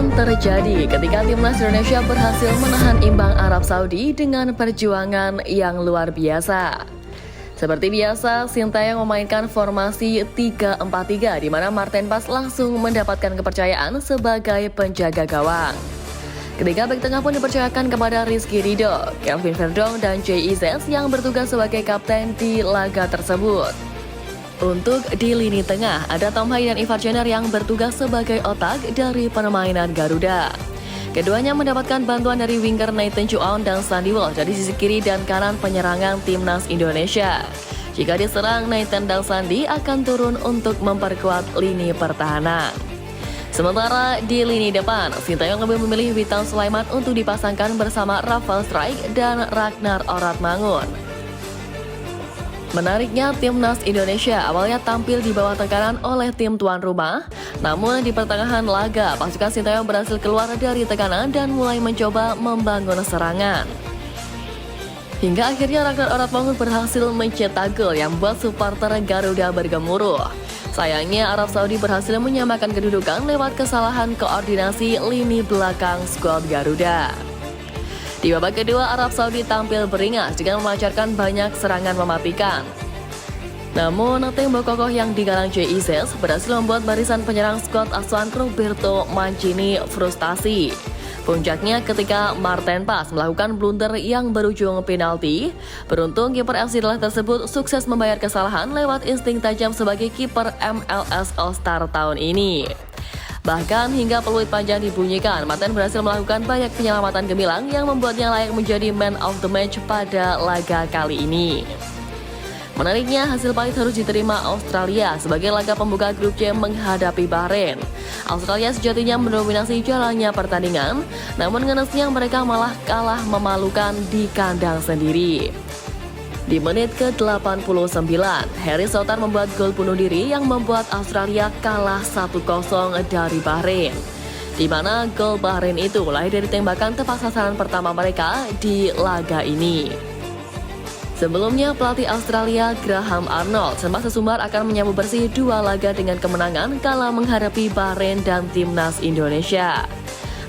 Kebanggaan terjadi ketika timnas Indonesia berhasil menahan imbang Arab Saudi dengan perjuangan yang luar biasa. Seperti biasa, Sintayong memainkan formasi 3-4-3 di mana Marten Pas langsung mendapatkan kepercayaan sebagai penjaga gawang. Ketika bek tengah pun dipercayakan kepada Rizky Ridho, Kelvin Verdong, dan JIZ yang bertugas sebagai kapten di laga tersebut. Untuk di lini tengah, ada Tom Hai dan Ivar Jenner yang bertugas sebagai otak dari permainan Garuda. Keduanya mendapatkan bantuan dari winger Nathan Chuaon dan Sandy Walsh dari sisi kiri dan kanan penyerangan timnas Indonesia. Jika diserang, Nathan dan Sandy akan turun untuk memperkuat lini pertahanan. Sementara di lini depan, Sintayong lebih memilih Witan Sulaiman untuk dipasangkan bersama Rafael Strijk dan Ragnar Oratmangun. Menariknya, timnas Indonesia awalnya tampil di bawah tekanan oleh tim tuan rumah, namun di pertengahan laga, pasukan Sintayong berhasil keluar dari tekanan dan mulai mencoba membangun serangan. Hingga akhirnya Ragnar Oratmangun berhasil mencetak gol yang membuat supporter Garuda bergemuruh. Sayangnya, Arab Saudi berhasil menyamakan kedudukan lewat kesalahan koordinasi lini belakang skuad Garuda. Di babak kedua, Arab Saudi tampil beringas dengan melancarkan banyak serangan mematikan. Namun, tembok kokoh yang digalang JIZ berhasil membuat barisan penyerang skuad asuhan Roberto Mancini frustasi. Puncaknya ketika Marten Pas melakukan blunder yang berujung penalti. Beruntung kiper FC Dallas tersebut sukses membayar kesalahan lewat insting tajam sebagai kiper MLS All-Star tahun ini. Bahkan hingga peluit panjang dibunyikan, Marten berhasil melakukan banyak penyelamatan gemilang yang membuatnya layak menjadi man of the match pada laga kali ini. Menariknya, hasil pahit harus diterima Australia sebagai laga pembuka grup C menghadapi Bahrain. Australia sejatinya mendominasi jalannya pertandingan, namun ngenesnya mereka malah kalah memalukan di kandang sendiri. Di menit ke-89, Harry Souttar membuat gol bunuh diri yang membuat Australia kalah 1-0 dari Bahrain. Di mana gol Bahrain itu lahir dari tembakan tepat sasaran pertama mereka di laga ini. Sebelumnya, pelatih Australia Graham Arnold sempat sesumbar akan menyapu bersih 2 laga dengan kemenangan kala menghadapi Bahrain dan timnas Indonesia.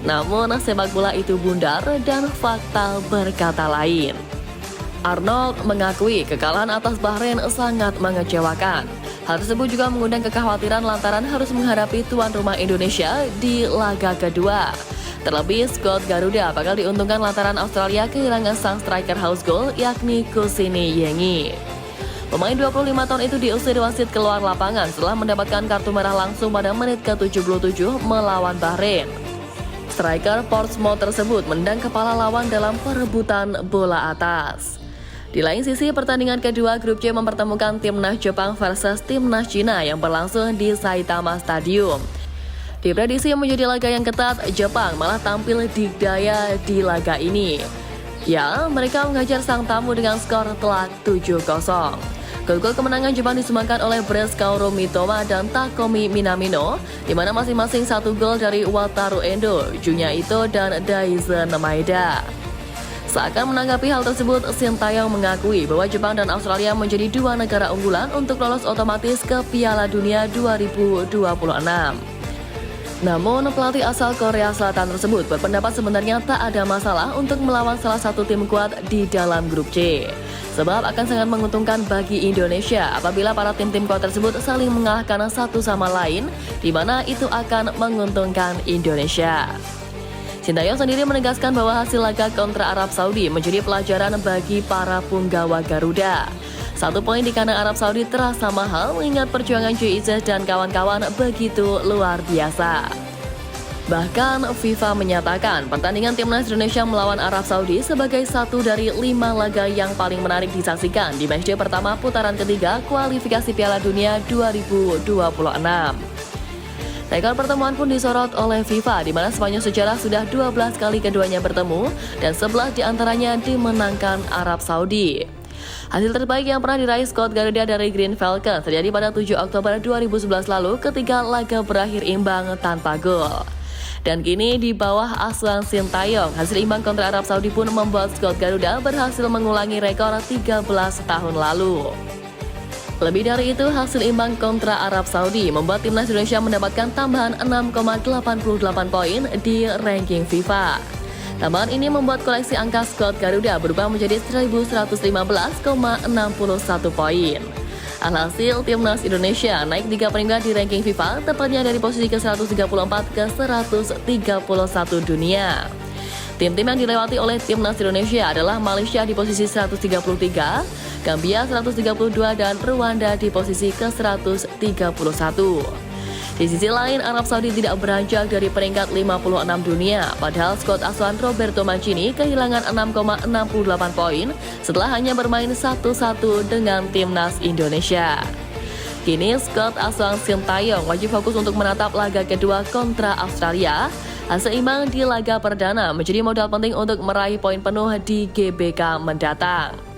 Namun, sepak bola itu bundar dan fakta berkata lain. Arnold mengakui kekalahan atas Bahrain sangat mengecewakan. Hal tersebut juga mengundang kekhawatiran lantaran harus menghadapi tuan rumah Indonesia di laga kedua. Terlebih, skuad Garuda bakal diuntungkan lantaran Australia kehilangan sang striker house goal yakni Kusini Yengi. Pemain 25 tahun itu diusir wasit keluar lapangan setelah mendapatkan kartu merah langsung pada menit ke-77 melawan Bahrain. Striker Portsmouth tersebut mendang kepala lawan dalam perebutan bola atas. Di lain sisi, pertandingan kedua grup C mempertemukan timnas Jepang versus timnas Cina yang berlangsung di Saitama Stadium. Diprediksi menjadi laga yang ketat, Jepang malah tampil dikdaya di laga ini. Ya, mereka menghajar sang tamu dengan skor telak 7-0. Gol-gol kemenangan Jepang disumbangkan oleh Brace Kaoru Mitoma dan Takomi Minamino, di mana masing-masing 1 gol dari Wataru Endo, Junya Ito, dan Daizen Maeda. Seakan menanggapi hal tersebut, Sintayong mengakui bahwa Jepang dan Australia menjadi 2 negara unggulan untuk lolos otomatis ke Piala Dunia 2026. Namun, pelatih asal Korea Selatan tersebut berpendapat sebenarnya tak ada masalah untuk melawan salah satu tim kuat di dalam grup C. Sebab akan sangat menguntungkan bagi Indonesia apabila para tim-tim kuat tersebut saling mengalahkan satu sama lain, di mana itu akan menguntungkan Indonesia. Sintayong sendiri menegaskan bahwa hasil laga kontra Arab Saudi menjadi pelajaran bagi para punggawa Garuda. 1 poin di kandang Arab Saudi terasa mahal mengingat perjuangan JIZ dan kawan-kawan begitu luar biasa. Bahkan FIFA menyatakan pertandingan timnas Indonesia melawan Arab Saudi sebagai satu dari 5 laga yang paling menarik disaksikan di matchday pertama putaran ketiga kualifikasi Piala Dunia 2026. Rekor pertemuan pun disorot oleh FIFA, di mana sepanjang sejarah sudah 12 kali keduanya bertemu dan 11 diantaranya dimenangkan Arab Saudi. Hasil terbaik yang pernah diraih skuad Garuda dari Green Falcons terjadi pada 7 Oktober 2011 lalu ketika laga berakhir imbang tanpa gol. Dan kini di bawah asuhan Sintayong, hasil imbang kontra Arab Saudi pun membuat skuad Garuda berhasil mengulangi rekor 13 tahun lalu. Lebih dari itu, hasil imbang kontra Arab Saudi membuat timnas Indonesia mendapatkan tambahan 6,88 poin di ranking FIFA. Tambahan ini membuat koleksi angka skuad Garuda berubah menjadi 1.115,61 poin. Alhasil, timnas Indonesia naik 3 peringkat di ranking FIFA, tepatnya dari posisi ke-134 ke 131 dunia. Tim-tim yang dilewati oleh timnas Indonesia adalah Malaysia di posisi 133, Gambia 132, dan Rwanda di posisi ke-131. Di sisi lain, Arab Saudi tidak beranjak dari peringkat 56 dunia, padahal skuad asuhan Roberto Mancini kehilangan 6,68 poin setelah hanya bermain 1-1 dengan timnas Indonesia. Kini skuad asuhan Sintayong wajib fokus untuk menatap laga kedua kontra Australia. Hasil imbang di laga perdana menjadi modal penting untuk meraih poin penuh di GBK mendatang.